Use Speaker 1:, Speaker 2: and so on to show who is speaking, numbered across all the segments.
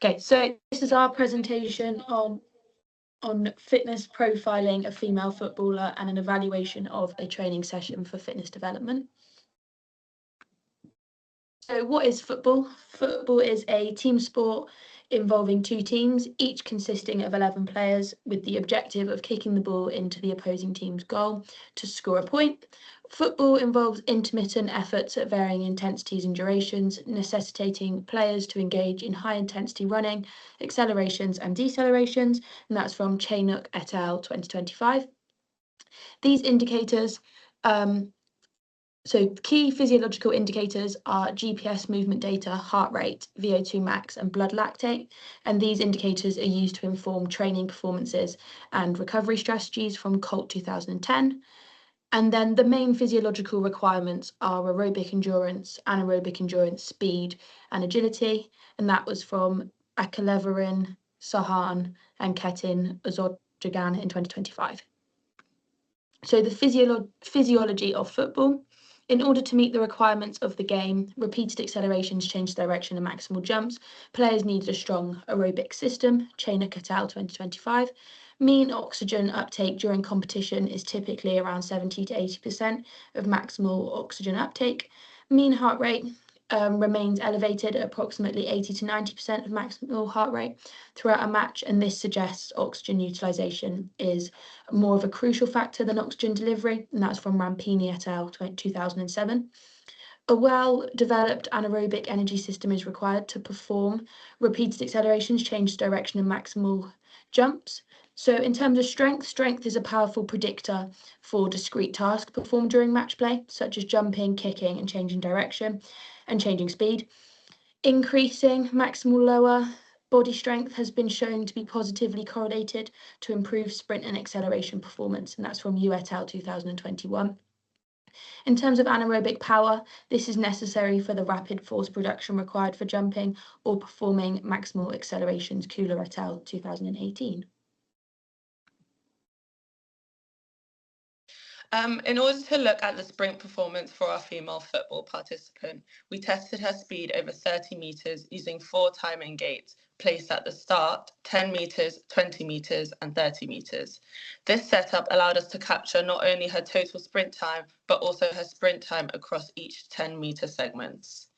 Speaker 1: Okay, so this is our presentation on fitness profiling a female footballer and an evaluation of a training session for fitness development. So what is football? Football is a team sport involving two teams, each consisting of 11 players with the objective of kicking the ball into the opposing team's goal to score a point. Football involves intermittent efforts at varying intensities and durations, necessitating players to engage in high-intensity running, accelerations and decelerations, and that's from Chainuk et al. 2025. These indicators So key physiological indicators are GPS movement data, heart rate, VO2 max, and blood lactate. And these indicators are used to inform training performances and recovery strategies from Colt 2010. And then the main physiological requirements are aerobic endurance, anaerobic endurance, speed, and agility. And that was from Akaleverin, Sahan, and Ketin Ozodjagan in 2025. So the physiology of football. In order to meet the requirements of the game, repeated accelerations, change direction, and maximal jumps, players needed a strong aerobic system, Chainuk et al. 2025. Mean oxygen uptake during competition is typically around 70 to 80% of maximal oxygen uptake. Mean heart rate remains elevated at approximately 80 to 90% of maximal heart rate throughout a match, and this suggests oxygen utilization is more of a crucial factor than oxygen delivery, and that's from Rampini et al. 2007. A well-developed anaerobic energy system is required to perform repeated accelerations, change direction, and maximal jumps. So in terms of strength is a powerful predictor for discrete tasks performed during match play, such as jumping, kicking, and changing direction, and changing speed. Increasing maximal lower body strength has been shown to be positively correlated to improve sprint and acceleration performance, and that's from Yu et al. 2021. In terms of anaerobic power, this is necessary for the rapid force production required for jumping or performing maximal accelerations, Kula et al. 2018.
Speaker 2: In order to look at the sprint performance for our female football participant, we tested her speed over 30 metres using 4 timing gates placed at the start, 10 metres, 20 metres and 30 metres. This setup allowed us to capture not only her total sprint time, but also her sprint time across each 10-metre segments.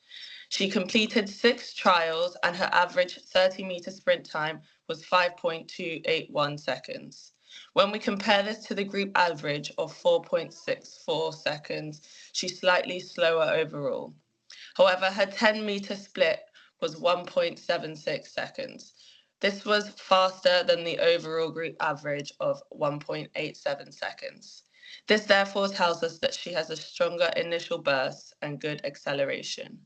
Speaker 2: She completed 6 trials and her average 30-metre sprint time was 5.281 seconds. When we compare this to the group average of 4.64 seconds, she's slightly slower overall. However, her 10-metre split was 1.76 seconds. This was faster than the overall group average of 1.87 seconds. This therefore tells us that she has a stronger initial burst and good acceleration.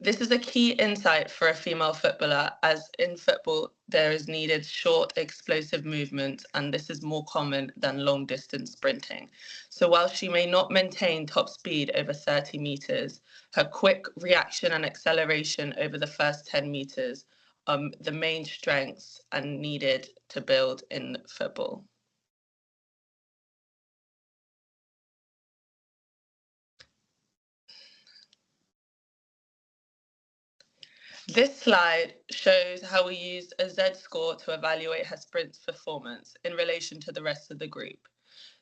Speaker 2: This is a key insight for a female footballer, as in football there is needed short explosive movement, and this is more common than long distance sprinting. So while she may not maintain top speed over 30 meters, her quick reaction and acceleration over the first 10 meters are the main strengths and needed to build in football. This slide shows how we used a Z-score to evaluate her sprint performance in relation to the rest of the group.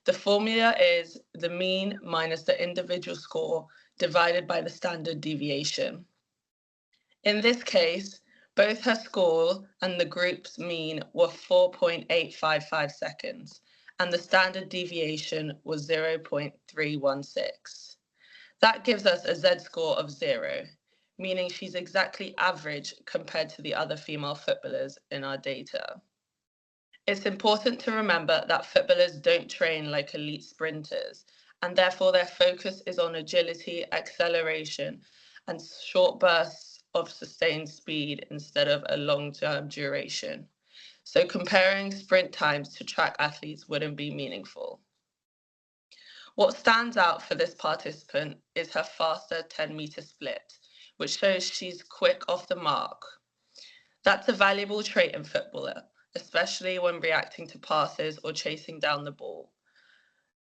Speaker 2: The formula is the mean minus the individual score divided by the standard deviation. In this case, both her score and the group's mean were 4.855 seconds, and the standard deviation was 0.316. That gives us a Z-score of 0. Meaning she's exactly average compared to the other female footballers in our data. It's important to remember that footballers don't train like elite sprinters, and therefore their focus is on agility, acceleration, and short bursts of sustained speed instead of a long-term duration. So comparing sprint times to track athletes wouldn't be meaningful. What stands out for this participant is her faster 10-meter split, which shows she's quick off the mark. That's a valuable trait in footballer, especially when reacting to passes or chasing down the ball.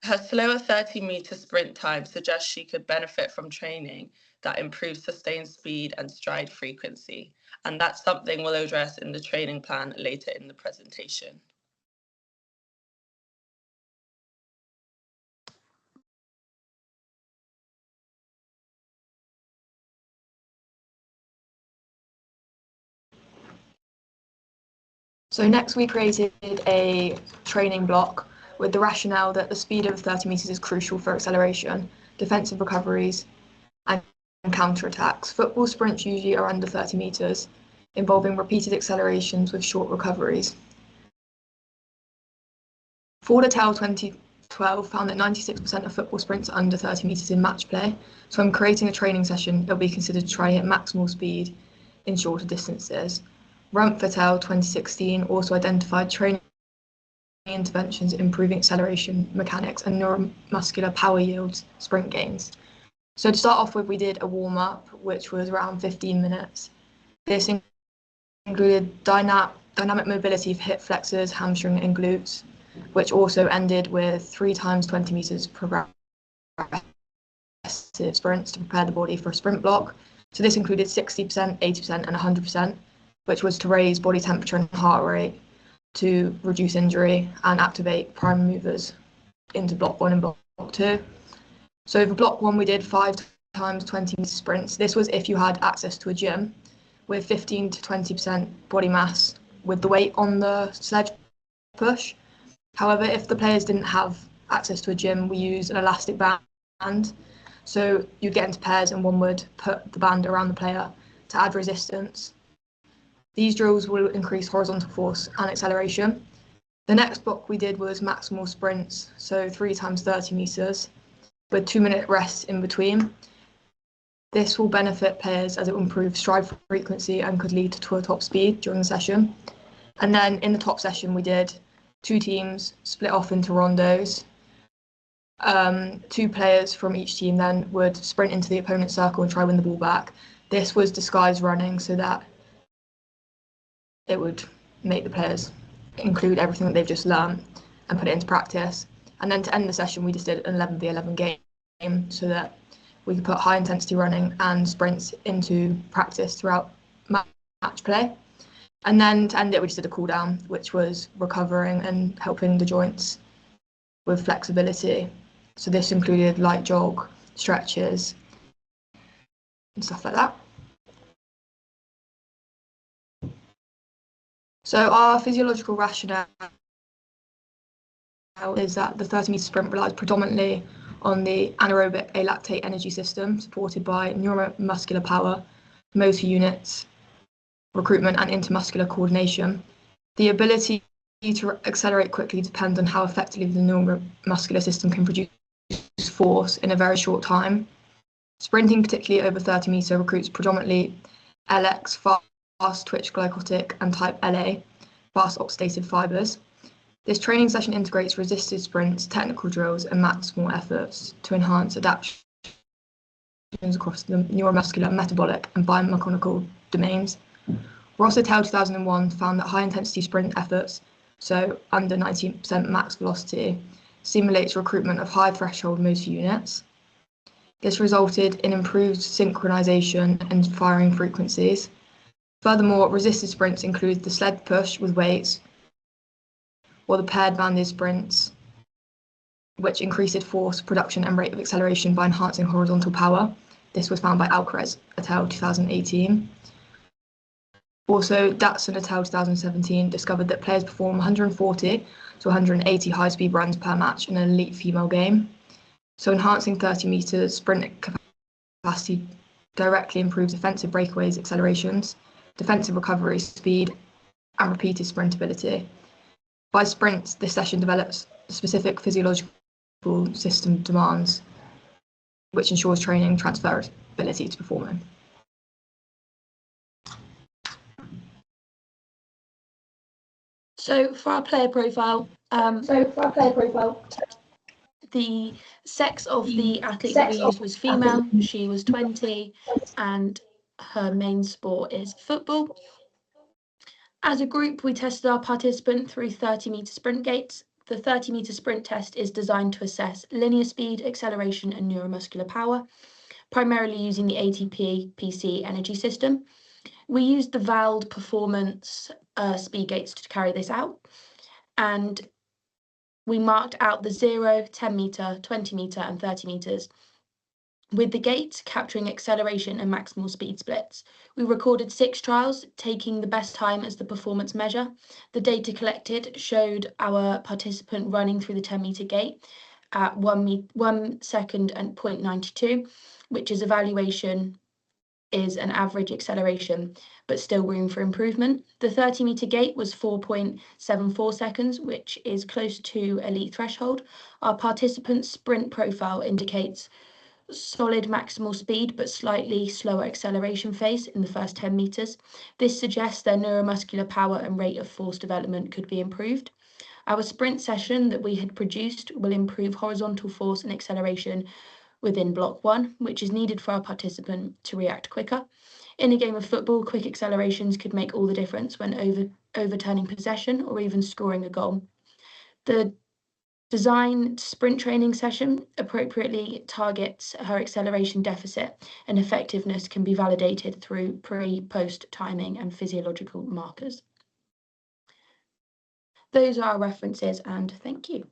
Speaker 2: Her slower 30-meter sprint time suggests she could benefit from training that improves sustained speed and stride frequency, and that's something we'll address in the training plan later in the presentation.
Speaker 1: So next we created a training block with the rationale that the speed of 30 metres is crucial for acceleration, defensive recoveries and counter-attacks. Football sprints usually are under 30 metres, involving repeated accelerations with short recoveries. Ford et al. 2012 found that 96% of football sprints are under 30 metres in match play, so when creating a training session, it'll be considered to try hit maximal speed in shorter distances. Rumpf et al. 2016 also identified training interventions improving acceleration mechanics and neuromuscular power yields sprint gains. So to start off with, we did a warm-up, which was around 15 minutes. This included dynamic mobility for hip flexors, hamstring and glutes, which also ended with 3 times 20 meters progressive sprints to prepare the body for a sprint block. So this included 60%, 80% and 100%, which was to raise body temperature and heart rate to reduce injury and activate prime movers into block 1 and block 2. So for block 1, we did 5 times 20 meter sprints. This was if you had access to a gym with 15 to 20% body mass with the weight on the sledge push. However, if the players didn't have access to a gym, we used an elastic band. So you'd get into pairs and one would put the band around the player to add resistance. These drills will increase horizontal force and acceleration. The next block we did was maximal sprints, so 3 times 30 meters with 2-minute rests in between. This will benefit players as it will improve stride frequency and could lead to a top speed during the session. And then in the top session, we did 2 teams split off into rondos. 2 players from each team then would sprint into the opponent's circle and try win the ball back. This was disguised running so that it would make the players include everything that they've just learned and put it into practice. And then to end the session, we just did an 11v11 game so that we could put high intensity running and sprints into practice throughout match play. And then to end it, we just did a cool down, which was recovering and helping the joints with flexibility. So this included light jog, stretches, and stuff like that. So our physiological rationale is that the 30-meter sprint relies predominantly on the anaerobic alactate energy system, supported by neuromuscular power, motor units, recruitment and intermuscular coordination. The ability to accelerate quickly depends on how effectively the neuromuscular system can produce force in a very short time. Sprinting, particularly over 30 meter, recruits predominantly LX, fast twitch glycotic, and type LA, fast oxidative fibers. This training session integrates resisted sprints, technical drills, and maximal efforts to enhance adaptations across the neuromuscular, metabolic, and biomechanical domains. Ross et al. 2001 found that high-intensity sprint efforts, so under 90% max velocity, stimulates recruitment of high-threshold motor units. This resulted in improved synchronization and firing frequencies. Furthermore, resisted sprints include the sled push with weights, or the paired banded sprints, which increased force, production, and rate of acceleration by enhancing horizontal power. This was found by Alcaraz et al. 2018. Also, Datsun et al. 2017 discovered that players perform 140 to 180 high-speed runs per match in an elite female game. So enhancing 30 meter sprint capacity directly improves offensive breakaways, accelerations, defensive recovery speed, and repeated sprintability. By sprints, this session develops specific physiological system demands, which ensures training transferability to performing. So for our player profile, the sex of the athlete that we used was female. She was 20 and her main sport is football. As a group, we tested our participant through 30 meter sprint gates, The 30-metre sprint test is designed to assess linear speed, acceleration, and neuromuscular power, primarily using the ATP-PC energy system. We used the VALD performance speed gates to carry this out, and we marked out the 0, 10 metre, 20 metre, and 30 metres, with the gates capturing acceleration and maximal speed splits. We recorded 6 trials, taking the best time as the performance measure. The data collected showed our participant running through the 10-metre gate at 1 second and 0.92, which is evaluation is an average acceleration, but still room for improvement. The 30-metre gate was 4.74 seconds, which is close to elite threshold. Our participant's sprint profile indicates solid maximal speed, but slightly slower acceleration phase in the first 10 metres. This suggests their neuromuscular power and rate of force development could be improved. Our sprint session that we had produced will improve horizontal force and acceleration within block 1, which is needed for our participant to react quicker. In a game of football, quick accelerations could make all the difference when overturning possession or even scoring a goal. The design sprint training session appropriately targets her acceleration deficit, and effectiveness can be validated through pre-post timing and physiological markers. Those are our references, and thank you.